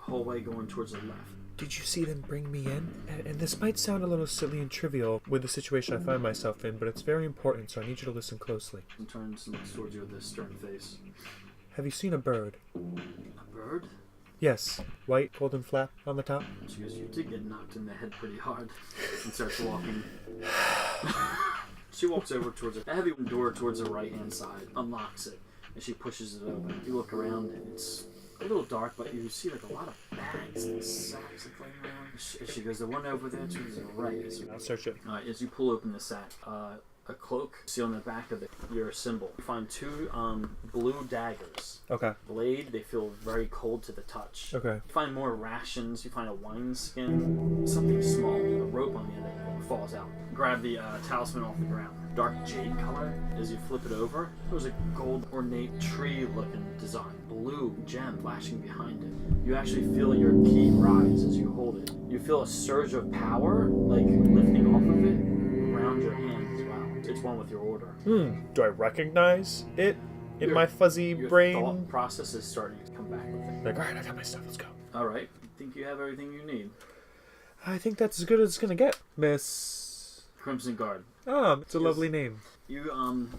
hallway going towards the left. Did you see them bring me in? And this might sound a little silly and trivial with the situation I find myself in, but it's very important, so I need you to listen closely. And turns and looks towards you with a stern face. Have you seen a bird? A bird? Yes. White, golden flap on the top. She goes, you did get knocked in the head pretty hard. And starts walking. She walks over towards a heavy door towards the right-hand side, unlocks it, and she pushes it open. You look around, and it's a little dark, but you see like a lot of bags and sacks like laying around. She goes, the one over there to the right. I'll search it. As you pull open the sack, a cloak. You see on the back of it your symbol. You find two blue daggers. Okay. Blade, they feel very cold to the touch. Okay. You find more rations. You find a wineskin. Something small. A rope on the end of it falls out. Grab the talisman off the ground. Dark jade color. As you flip it over, there's a gold ornate tree-looking design. Blue gem flashing behind it. You actually feel your key rise as you hold it. You feel a surge of power, like lifting off of it around your hand as well. It's one with your order. Do I recognize it in my fuzzy your brain? Thought process is starting to come back with it. Like, alright, I got my stuff, let's go. Alright, I think you have everything you need. I think that's as good as it's gonna get, Miss... Crimson Guard. It's a lovely name. You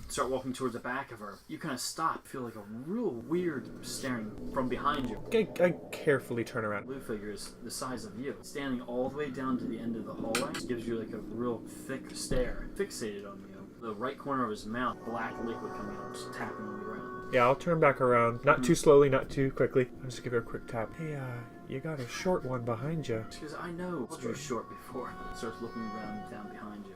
start walking towards the back of her. You kind of stop, feel like a real weird staring from behind you. I carefully turn around. Blue figure is the size of you, standing all the way down to the end of the hallway. Gives you like a real thick stare, fixated on you. The right corner of his mouth, black liquid coming out, just tapping on the ground. Yeah, I'll turn back around. Not too slowly, not too quickly. I'll just give her a quick tap. Hey, you got a short one behind you. She goes, I know. You were short before. Starts looking around down behind you.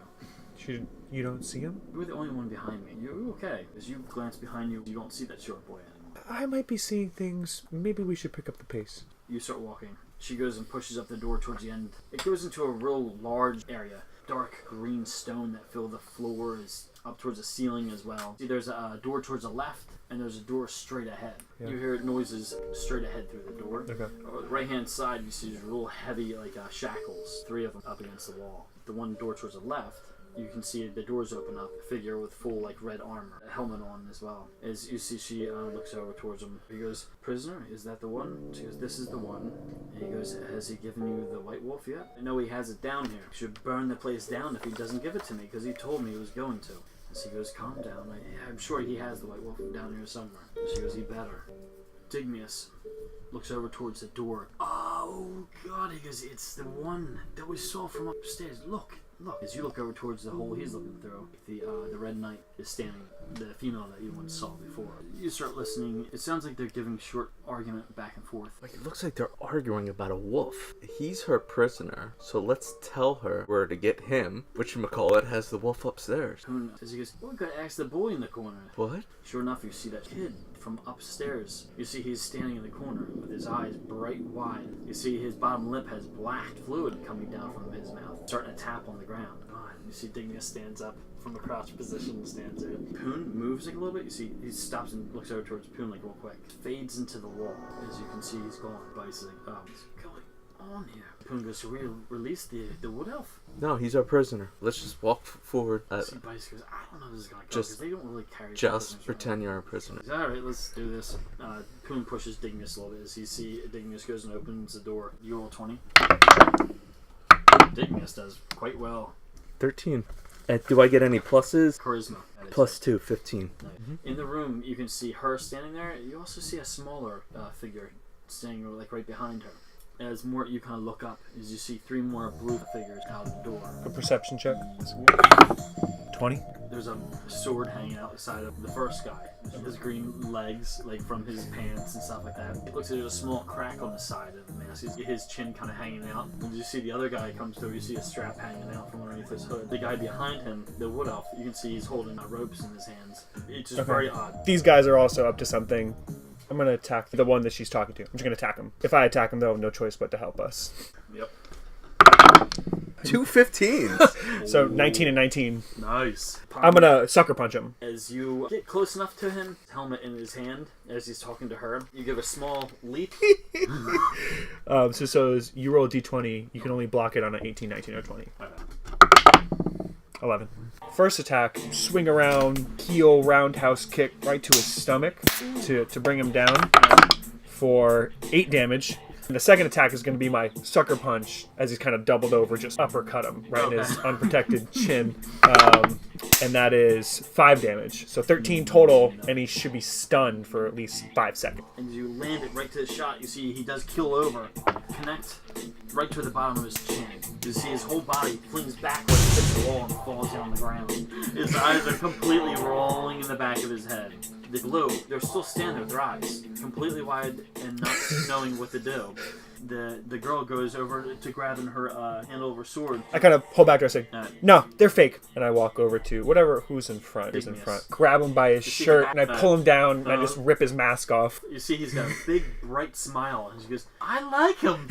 You don't see him? You were the only one behind me. You're okay. As you glance behind you, you don't see that short boy anymore. I might be seeing things. Maybe we should pick up the pace. You start walking. She goes and pushes up the door towards the end. It goes into a real large area. Dark green stone that fill the floor is up towards the ceiling as well. See, there's a door towards the left, and there's a door straight ahead. Yeah. You hear noises straight ahead through the door. Okay. On the right-hand side, you see these real heavy shackles, 3 of them up against the wall. The one door towards the left, you can see the doors open up, a figure with full red armor, a helmet on as well. As you see, she looks over towards him. He goes, prisoner, is that the one? She goes, this is the one. And he goes, has he given you the white wolf yet? I know he has it down here. You should burn the place down if he doesn't give it to me, because he told me he was going to. As he goes, calm down. I'm sure he has the white wolf down here somewhere. And she goes, he better. Digmius looks over towards the door. Oh God, he goes, it's the one that we saw from upstairs. Look. As you look over towards the hole he's looking through, the Red Knight is standing, the female that you once saw before. You start listening. It sounds like they're giving short argument back and forth. Like, it looks like they're arguing about a wolf. He's her prisoner, so let's tell her where to get him. Whatchamacallit has the wolf upstairs. As he goes, well, we could ask the boy in the corner. What? Sure enough, you see that kid from upstairs. You see he's standing in the corner with his eyes bright wide. You see his bottom lip has black fluid coming down from his mouth, starting to tap on the ground. You see Dignius stands up from a crouched position and stands there. Poon moves like a little bit. You see he stops and looks over towards Poon like real quick. Fades into the wall. As you can see, he's gone. Vice is like, what's going on here? Poon goes, so we release the wood elf? No, he's our prisoner. Let's just walk forward. See, Vice goes, I don't know how this is going to go, because they don't really carry just pretend you're a prisoner. Alright, let's do this. Poon pushes Dignius a little bit. As you see, Dignius goes and opens the door. You roll 20. Dignius does quite well. 13. Do I get any pluses? Charisma. Plus 2, 15. In the room, you can see her standing there. You also see a smaller figure standing right behind her. As Mort, you kind of look up, as you see 3 more blue figures out of the door. A perception check. 20. There's a sword hanging out the side of the first guy. His green legs, from his pants and stuff like that. It looks like there's a small crack on the side of the mask. His chin kind of hanging out. When you see the other guy comes through, you see a strap hanging out from underneath his hood. The guy behind him, the wood elf, you can see he's holding ropes in his hands. It's just very odd. These guys are also up to something. I'm going to attack the one that she's talking to. I'm just going to attack him. If I attack him, they'll have no choice but to help us. Yep. 2 15s. So 19 and 19. Nice. I'm going to sucker punch him. As you get close enough to him, helmet in his hand, as he's talking to her, you give a small leap. So you roll a d20, you can only block it on an 18, 19, or 20. 11. First attack, swing around, heel, roundhouse kick right to his stomach to bring him down for 8 damage. And the second attack is going to be my sucker punch as he's kind of doubled over, just uppercut him right in his unprotected chin. And that is 5 damage. So 13 total, and he should be stunned for at least 5 seconds. And as you land it right to the shot, you see he does keel over, connect right to the bottom of his chin. You see his whole body flings backwards, hits the wall, and falls down on the ground. His eyes are completely rolling in the back of his head. The blue, they're still standing with their eyes completely wide and not knowing what to do. The girl goes over to grabbing her handle of her sword. I kind of pull back to her and say, no, they're fake. And I walk over to who's in front, grab him by his shirt, and I pull him down, and I just rip his mask off. You see he's got a big, bright smile, and she goes, I like him.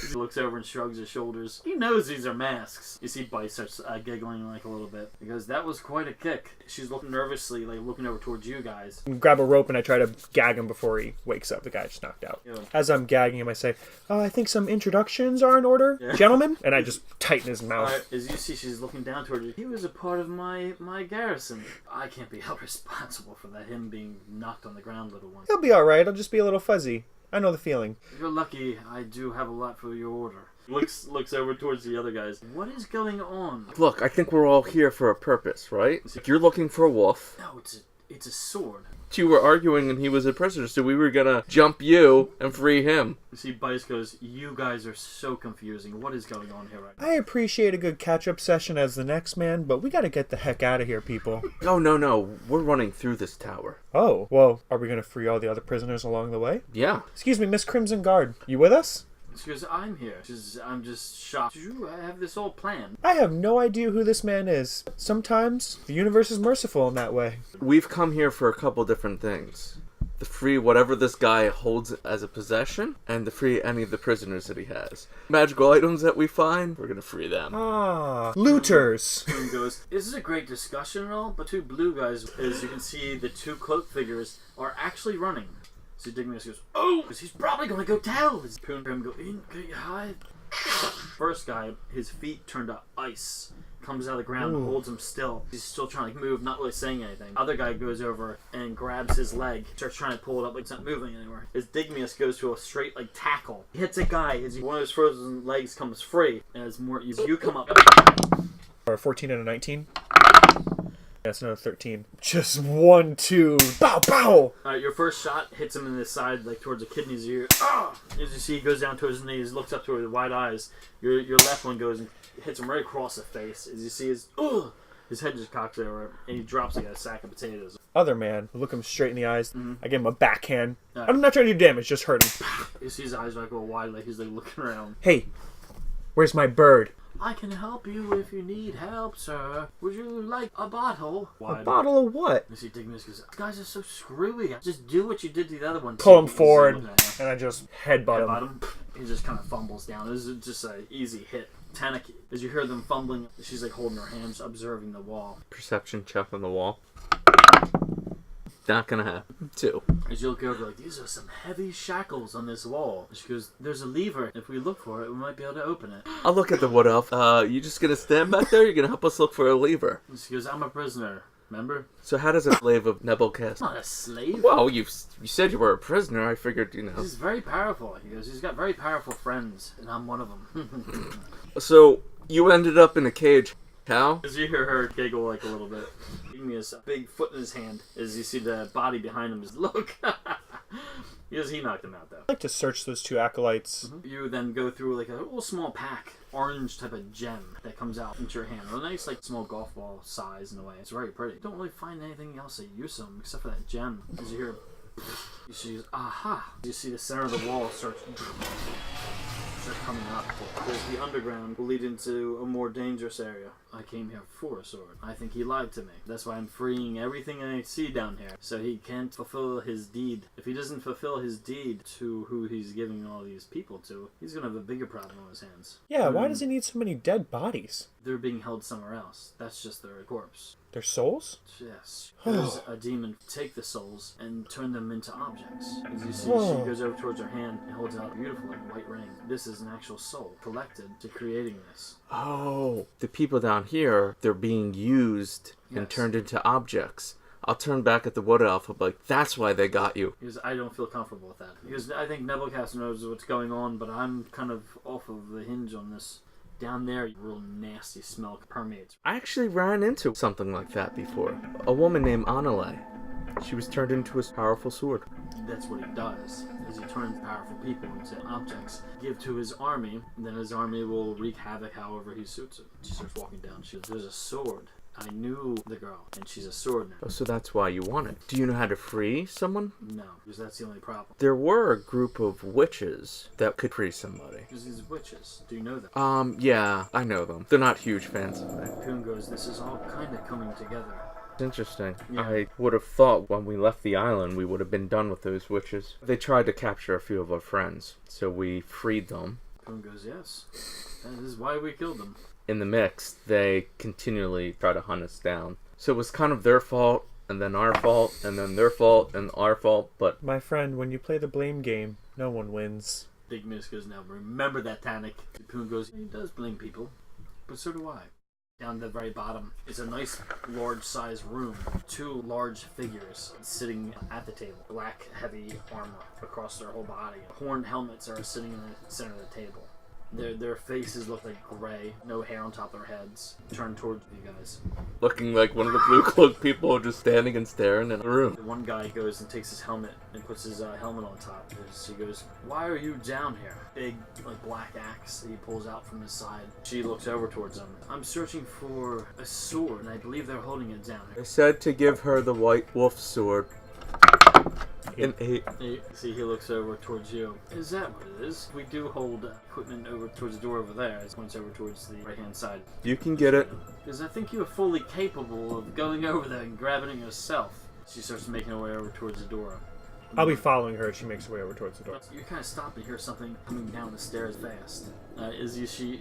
He looks over and shrugs his shoulders. He knows these are masks. You see Bite starts giggling like a little bit. He goes, that was quite a kick. She's looking nervously, like looking over towards you guys. Grab a rope, and I try to gag him before he wakes up. The guy just knocked out. Yeah. As I'm gagging him, I say, I think some introductions are in order, gentlemen. And I just tighten his mouth. As you see, she's looking down toward you. He was a part of my garrison. I can't be held responsible for that, him being knocked on the ground, little one. He'll be alright. I'll just be a little fuzzy. I know the feeling. You're lucky. I do have a lot for your order. Looks over towards the other guys. What is going on? Look, I think we're all here for a purpose, right? You're looking for a wolf. No, it's a sword. You were arguing and he was a prisoner, so we were gonna jump you and free him. You see, Bice goes, you guys are so confusing. What is going on here right now? I appreciate a good catch-up session as the next man, but we gotta get the heck out of here, people. Oh, no. We're running through this tower. Oh, well, are we gonna free all the other prisoners along the way? Yeah. Excuse me, Miss Crimson Guard. You with us? She goes, I'm here. I'm just shocked. Did you have this all planned? I have no idea who this man is. Sometimes the universe is merciful in that way. We've come here for a couple different things. To free whatever this guy holds as a possession, and to free any of the prisoners that he has. Magical items that we find, we're gonna free them. Ah, looters. Boom goes, this is a great discussion and all, but 2 blue guys, as you can see, the 2 cloaked figures are actually running. So Dignius goes, oh, because he's probably going to go tell. His Poon go in, get you hide. First guy, his feet turn to ice. Comes out of the ground and holds him still. He's still trying to move, not really saying anything. Other guy goes over and grabs his leg, starts trying to pull it up like it's not moving anywhere. As Digmius goes to a straight tackle. He hits a guy as one of his frozen legs comes free. As you come up. Or 14 and a 19. That's another 13. Just 1, 2, bow, bow! Alright, your first shot hits him in the side, towards the kidneys. As you see, he goes down to his knees, looks up to his wide eyes. Your left one goes and hits him right across the face. As you see his head just cocks over, and he drops like a sack of potatoes. Other man, look him straight in the eyes. I give him a backhand. I'm not trying to do damage, just hurt him. You see his eyes go wide, he's looking around. Hey, where's my bird? I can help you if you need help, sir. Would you like a bottle? A bottle of what? You see Dignius goes, these guys are so screwy. Just do what you did to the other one. Pull him forward, and I just headbutt him. He just kind of fumbles down. This is just an easy hit. Tanauk, as you hear them fumbling, she's holding her hands, observing the wall. Perception check on the wall. Not gonna happen. 2. As you look over, these are some heavy shackles on this wall. She goes, there's a lever. If we look for it, we might be able to open it. I'll look at the wood elf. You just gonna stand back there? You're gonna help us look for a lever. And she goes, I'm a prisoner. Remember? So how does a slave of Nebelcast? I'm not a slave. Well, you said you were a prisoner. I figured, He's very powerful. He goes, he's got very powerful friends, and I'm one of them. So you ended up in a cage. How? As you hear her giggle a little bit. Giving me a big foot in his hand as you see the body behind him is look. He knocked him out though. I'd like to search those 2 acolytes. You then go through a little small pack, orange type of gem that comes out into your hand. A nice small golf ball size in a way. It's very pretty. You don't really find anything else that use them except for that gem. As you hear, you see, aha! You see the center of the wall start coming up. Because the underground will lead into a more dangerous area. I came here for a sword. I think he lied to me. That's why I'm freeing everything I see down here. So he can't fulfill his deed. If he doesn't fulfill his deed to who he's giving all these people to, he's going to have a bigger problem on his hands. Yeah, why does he need so many dead bodies? They're being held somewhere else. That's just their corpse. Their souls? Yes. There's a demon take the souls and turn them into objects. As you see, she goes over towards her hand and holds out a beautiful white ring. This is an actual soul collected to creating this. Oh, the people down here, they're being used and turned into objects. I'll turn back at the Wood Elf. I'll be like, that's why they got you. Because I don't feel comfortable with that. Because I think Nebelcaster knows what's going on, but I'm kind of off of the hinge on this. Down there, real nasty smell permeates. I actually ran into something like that before. A woman named Anale. She was turned into a powerful sword. That's what he does, is he turns powerful people into objects, give to his army, and then his army will wreak havoc however he suits it. She starts walking down. She goes, there's a sword. I knew the girl, and she's a sword now. Oh, so that's why you want it. Do you know how to free someone? No, because that's the only problem. There were a group of witches that could free somebody. Because these witches, do you know them? Yeah, I know them. They're not huge fans of me. Coon goes, this is all kind of coming together. It's interesting. Yeah. I would have thought when we left the island we would have been done with those witches. They tried to capture a few of our friends, so we freed them. Coon goes, yes. That is why we killed them. In the mix, they continually try to hunt us down. So it was kind of their fault, and then our fault, and then their fault, and our fault, but... My friend, when you play the blame game, no one wins. Big Miss goes, now remember that, Tanauk. Coon goes, he does blame people, but so do I. Down at the very bottom is a nice large-sized room. Two large figures sitting at the table. Black, heavy armor across their whole body. Horned helmets are sitting in the center of the table. Their faces look like gray, no hair on top of their heads. Turn towards you guys. Looking like one of the blue-cloaked people just standing and staring in the room. The one guy goes and takes his helmet and puts his helmet on top. He goes, why are you down here? Big, like, black axe that he pulls out from his side. She looks over towards him. I'm searching for a sword, and I believe they're holding it down I here. said to give her the white wolf sword. An 8. See, he looks over towards you. Is that what it is? We do hold equipment over towards the door over there. It points over towards the right-hand side. You can get it. Because I think you are fully capable of going over there and grabbing it yourself. She starts making her way over towards the door. I'll be following her as she makes her way over towards the door. You kind of stop and hear something coming down the stairs fast.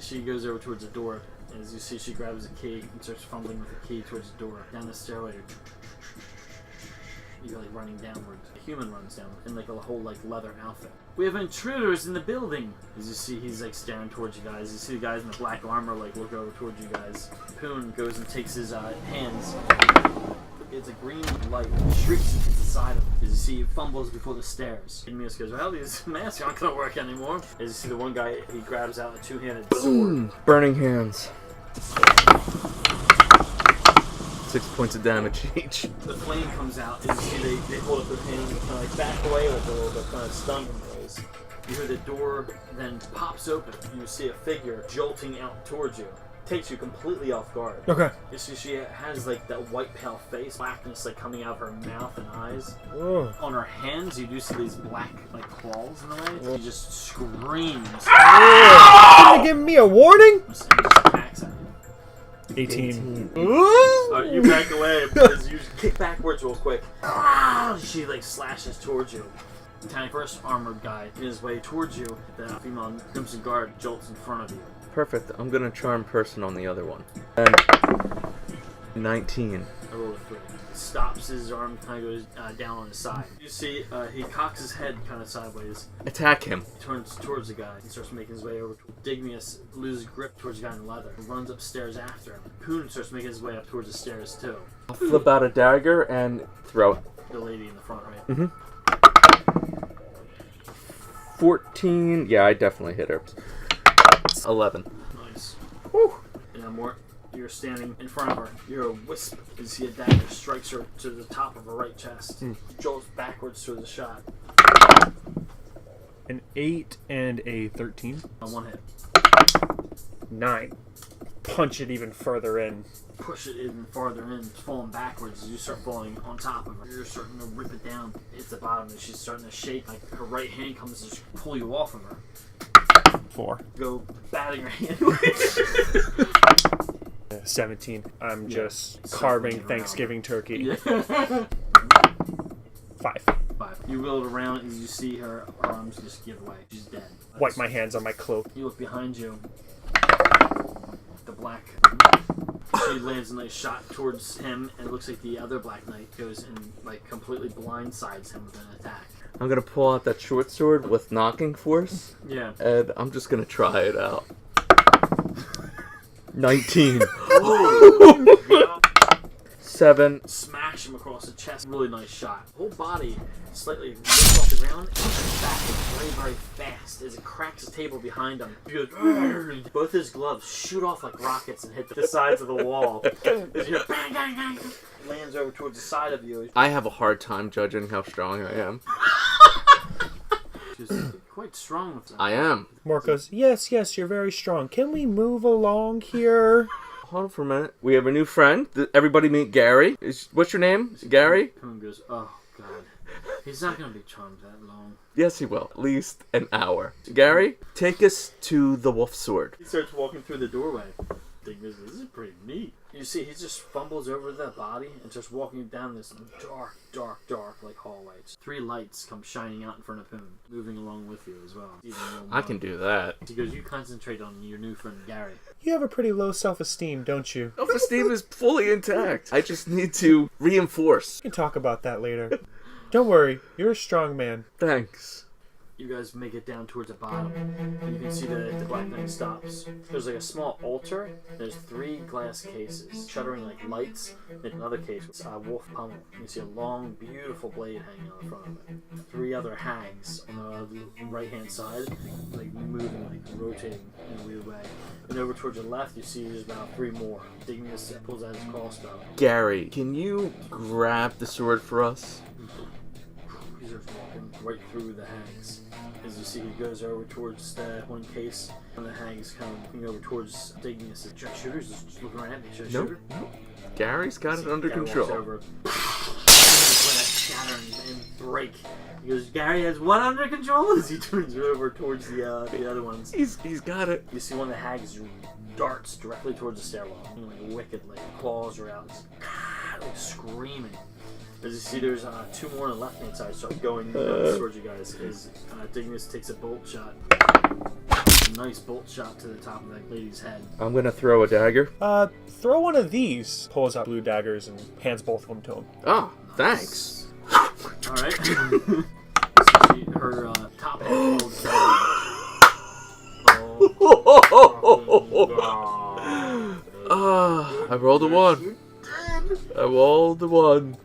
She goes over towards the door. As you see, she grabs a key and starts fumbling with the key towards the door. Down the stairway. You're like running downward. A human runs down in like a whole like leather outfit. We have intruders in the building. As you see, he's like staring towards you guys. You see the guys in the black armor like look over towards you guys. Poon goes and takes his hands. It's a green light shrieks and hits the side of him. As you see, he fumbles before the stairs. And Mios goes, well, these masks aren't gonna work anymore. As you see the one guy, he grabs out a two-handed sword. Burning hands. 6 points of damage each. The flame comes out, and you see they hold up their hand and kind of like back away a little bit, kind of stunned noise. You hear the door then pops open. You see a figure jolting out towards you. Takes you completely off guard. Okay. You see she has like that white pale face, blackness like coming out of her mouth and eyes. Ugh. On her hands, you do see these black like claws in the way. She just screams. Are you giving me a warning? And just attacks at you. 18. You back away because you kick backwards real quick. She like slashes towards you. The first armored guy in his way towards you. The female Crimson Guard jolts in front of you. Perfect. I'm gonna charm person on the other one. And 19. I rolled a 3. He stops, his arm kind of goes down on his side. You see, he cocks his head kind of sideways. Attack him. He turns towards the guy. He starts making his way over. Digmius loses grip towards the guy in leather. Runs upstairs after him. Poon starts making his way up towards the stairs too. I'll flip out a dagger and throw it. The lady in the front, right? Mm-hmm. 14. Yeah, I definitely hit her. 11. Nice. Woo. And then Mort, you're standing in front of her. You're a wisp. You see a dagger strikes her to the top of her right chest. Jolts backwards to the shot. An 8 and a 13. On one hit. 9. Punch it even further in. Push it even farther in, falling backwards as you start falling on top of her. You're starting to rip it down. It's the bottom and she's starting to shake. Like her right hand comes to just pull you off of her. 4. Go batting her hand. 17. I'm just Circling carving around. Thanksgiving turkey. Yeah. 5. 5. You wheel it around as you see her arms just give way. She's dead. Wipe my hands on my cloak. You look behind you. The black. She lands a nice shot towards him, and it looks like the other Black Knight goes and like completely blindsides him with an attack. I'm gonna pull out that short sword with knocking force. Yeah. And I'm just gonna try it out. 19. 7. Smash smash him across the chest. Really nice shot. Whole body slightly lifts off the ground and comes back very, very fast as it cracks the table behind him. He goes, "Argh!" Both his gloves shoot off like rockets and hit the sides of the wall. As you hear, bang, bang, bang, lands over towards the side of you. I have a hard time judging how strong I am. She's quite strong with that. I am. Mort goes, yes, you're very strong. Can we move along here? Hold on for a minute. We have a new friend. Everybody meet Gary. What's your name? Gary? Coon goes, oh god. He's not going to be charmed that long. Yes, he will. At least an hour. Gary, take us to the Wolf Sword. He starts walking through the doorway. This is pretty neat. You see, he just fumbles over the body and starts walking down this dark, like hallway. 3 lights come shining out in front of him, moving along with you as well. I can do that. He goes, you concentrate on your new friend, Gary. You have a pretty low self-esteem, don't you? Self-esteem is fully intact. I just need to reinforce. We can talk about that later. Don't worry, you're a strong man. Thanks. You guys make it down towards the bottom. You can see the Black Knight stops. There's like a small altar. There's 3 glass cases, shuttering like lights. And another case with a wolf pummel. You see a long, beautiful blade hanging on the front of it. 3 other hags on the right-hand side, like moving, like rotating in a weird way. And over towards your left, you see there's about 3 more. Dignius pulls out his crossbow. Gary, can you grab the sword for us? He starts walking right through the hags. As you see, he goes over towards the one case, and the hags come over towards Dignius. Should I shoot her? Just looking right at me. Should I shoot her? Nope. Gary's got it under control. Over. Shatter and break. He goes, Gary has what under control? As he turns over towards the other ones. He's got it. You see one of the hags darts directly towards the stairwell, like wickedly. Claws are out, like screaming. As you see, there's 2 more on the left-hand side, so going towards you guys. As Dignius takes a bolt shot. A nice bolt shot to the top of that lady's head. I'm gonna throw a dagger. Throw one of these. Pulls out blue daggers and hands both of them to him. Oh, thanks. Alright. So her top head folds down. I rolled a 1. I rolled a 1.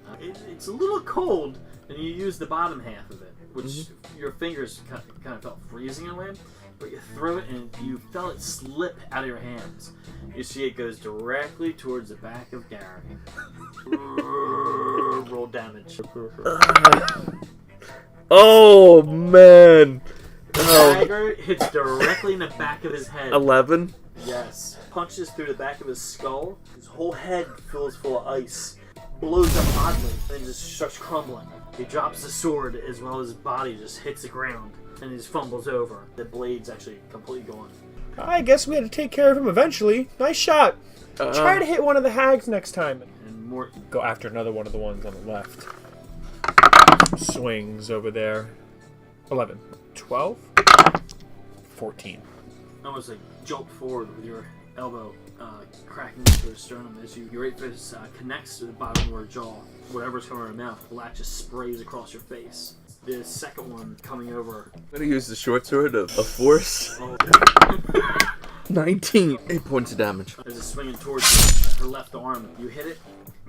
It's a little cold, and you use the bottom half of it, which your fingers kind of felt freezing in a way, but you throw it and you felt it slip out of your hands. You see it goes directly towards the back of Gary. Roll damage. Oh, man. The dagger hits directly in the back of his head. 11. Yes. Punches through the back of his skull. His whole head fills full of ice. Blows up oddly and just starts crumbling. He drops the sword as well as his body just hits the ground and he just fumbles over. The blade's actually completely gone. I guess we had to take care of him eventually. Nice shot. Try to hit one of the hags next time. And Mort Go after another one of the ones on the left. Swings over there. 11. 12. 14. almost like jolt forward with your elbow cracking into her sternum as your right fist connects to the bottom of her jaw. Whatever's coming out of her mouth, black just sprays across your face. The second one coming over. I'm gonna use the short sword of force. 19. 8 points of damage. As it's swinging towards you, her left arm, you hit it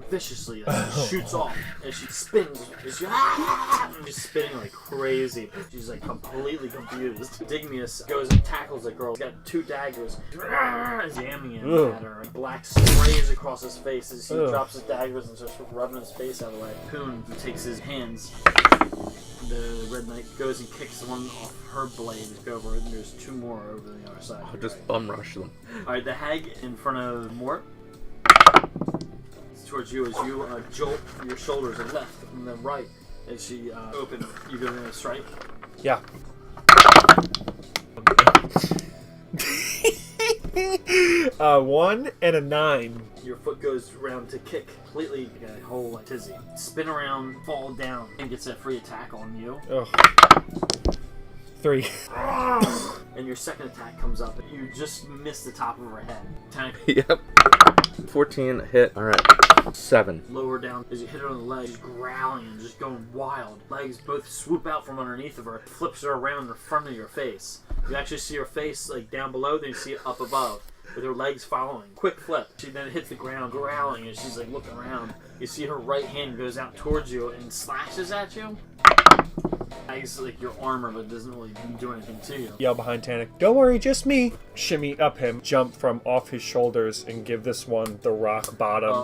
viciously. It shoots off as she spins. As she's spinning like crazy. She's like completely confused. Dignius goes and tackles the girl. He's got 2 daggers. Jamming it at her. Black sprays across his face as he drops his daggers and starts rubbing his face out of the way. Poon takes his hands. The Red Knight goes and kicks one off her blade over, and there's 2 more over the other side. I'll just bum rush them. Alright, the hag in front of Mort. It's towards you as you jolt your shoulders left and then right as she open. You going to strike? Yeah. 1 and a 9. Your foot goes around to kick completely a whole like tizzy. Spin around, fall down, and gets a free attack on you. Ugh. 3. And your second attack comes up. You just miss the top of her head. Tanauk, Yep. 14 hit. Alright. 7. lower down as you hit her on the leg. She's growling and just going wild. Legs both swoop out from underneath of her. Flips her around in front of your face. You actually see her face like down below, then you see it up above. with her legs following. Quick flip. She then hits the ground, growling, and she's like looking around. You see her right hand goes out towards you and slashes at you. It's like your armor, but it doesn't really do anything to you. Yell behind Tanauk, "Don't worry, just me." Shimmy up him, jump from off his shoulders, and give this one the rock bottom.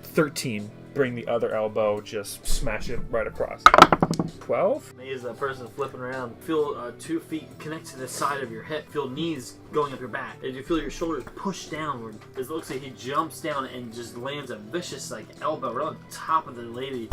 13. Bring the other elbow, just smash it right across. 12? As that person flipping around, feel 2 feet connect to the side of your hip. Feel knees going up your back. And you feel your shoulders push downward. It looks like he jumps down and just lands a vicious like elbow right on top of the lady.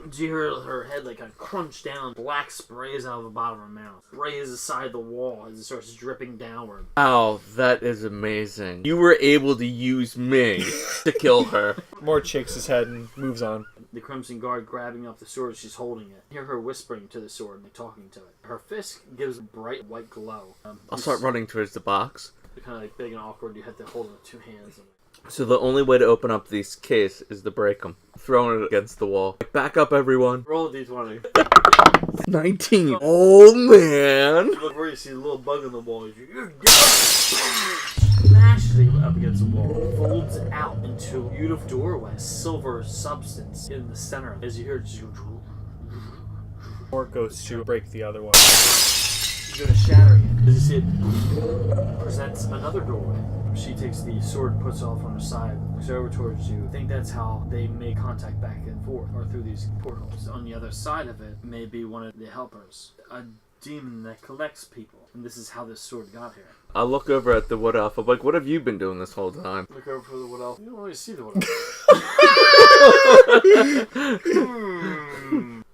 Do you hear her head like kind of crunch down? Black sprays out of the bottom of her mouth. Sprays the side of the wall as it starts dripping downward. Oh, that is amazing. You were able to use me to kill her. Mort shakes his head and moves on. The Crimson Guard grabbing up the sword, she's holding it. You hear her whispering to the sword and talking to it. Her fist gives a bright white glow. I'll start running towards the box. They're kind of like big and awkward. You have to hold it with 2 hands. So the only way to open up this case is to break them. Throwing it against the wall. Back up, everyone. Roll a d20. 19. Oh, man. You look where you see a little bug in the wall. You smashes it up against the wall. Folds out into a beautiful doorway. Silver substance in the center. As you hear it just go... Mort goes to break the other one. You go to shatter it. As you see it presents another doorway. She takes the sword, puts it off on her side, looks over towards you. I think that's how they make contact back and forth, or through these portals. On the other side of it may be one of the helpers, a demon that collects people. And this is how this sword got here. I'll look over at the Wood Elf. I'm like, what have you been doing this whole time? Look over for the Wood Elf. You don't really see the Wood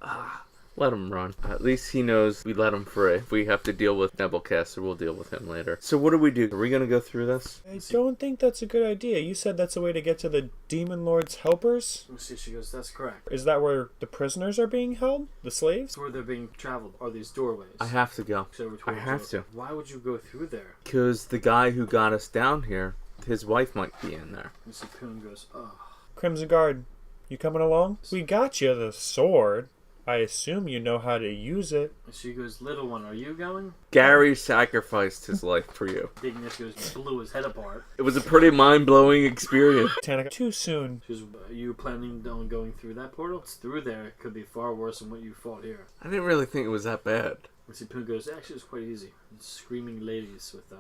Elf. Let him run. At least he knows we let him free. If we have to deal with Nebelcaster, we'll deal with him later. So what do we do? Are we going to go through this? I don't think that's a good idea. You said that's a way to get to the Demon Lord's helpers? Let me see. She goes, that's correct. Is that where the prisoners are being held? The slaves? That's where they're being traveled. Are these doorways? I have to go. I have to. Why would you go through there? Because the guy who got us down here, his wife might be in there. Missy Poon goes, oh. Crimson Guard, you coming along? We got you the sword. I assume you know how to use it. She goes, little one, are you going? Gary sacrificed his life for you. Ignis goes, blew his head apart. It was a pretty mind-blowing experience. Tanauk, too soon. She goes, are you planning on going through that portal? It's through there. It could be far worse than what you fought here. I didn't really think it was that bad. Missy Poon goes, actually, it's quite easy. Screaming ladies with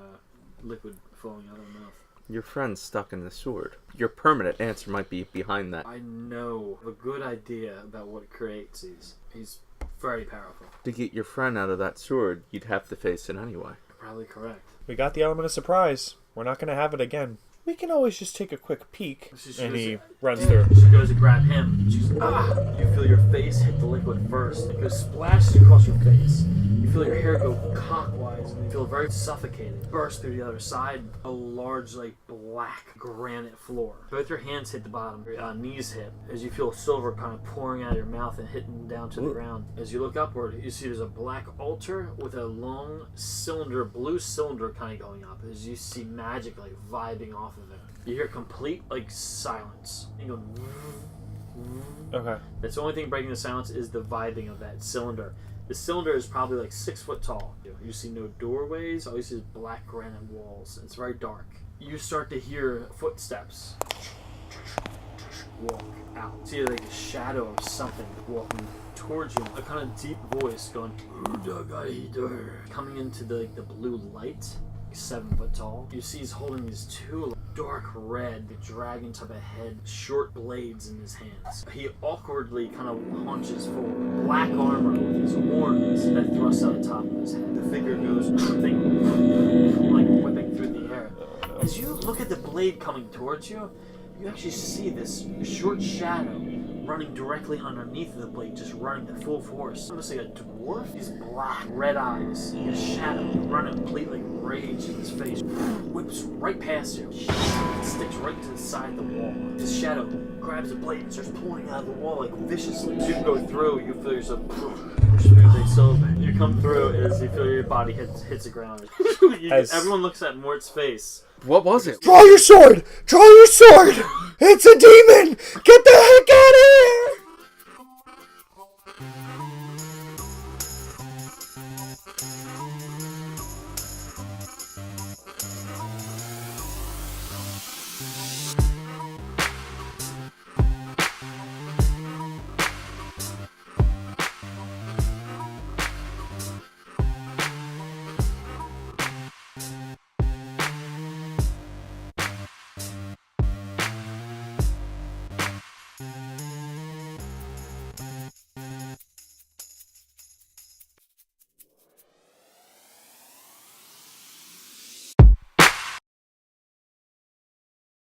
liquid falling out of their mouth. Your friend's stuck in the sword. Your permanent answer might be behind that. I know a good idea about what creates these. He's very powerful. To get your friend out of that sword, you'd have to face it anyway. You're probably correct. We got the element of surprise. We're not going to have it again. We can always just take a quick peek. And he runs through. She goes to grab him. She's you feel your face hit the liquid first. It goes splashes across your face. You feel your hair go cockwise and you feel very suffocated. Burst through the other side, a large like black granite floor. Both your hands hit the bottom, your knees hit, as you feel silver kind of pouring out of your mouth and hitting down to the ground. As you look upward, you see there's a black altar with a long cylinder, blue cylinder kind of going up. As you see magic like vibing off of it. You hear complete like silence. You go. Okay. That's the only thing breaking the silence is the vibing of that cylinder. The cylinder is probably like 6 foot tall. You see no doorways. All you see is black granite walls. It's very dark. You start to hear footsteps walk out. See like a shadow of something walking towards you. A kind of deep voice going, coming into the blue light. 7 foot tall. You see he's holding these 2 dark red dragon type of head, short blades in his hands. He awkwardly kind of hunches forward. Black armor with his horns that thrust out the top of his head. The figure goes like whipping through the air. As you look at the blade coming towards you, you actually see this short shadow running directly underneath the blade, just running at full force. Almost like a dwarf. These black, red eyes, his shadow running completely rage in his face. Whips right past you. Sticks right to the side of the wall. His shadow grabs the blade and starts pulling out of the wall like viciously. As you go through, you feel yourself push through the cylinder. You come through as you feel your body hits the ground. Everyone looks at Mort's face. What was it? Draw your sword! Draw your sword! It's a demon! Get the heck out of here!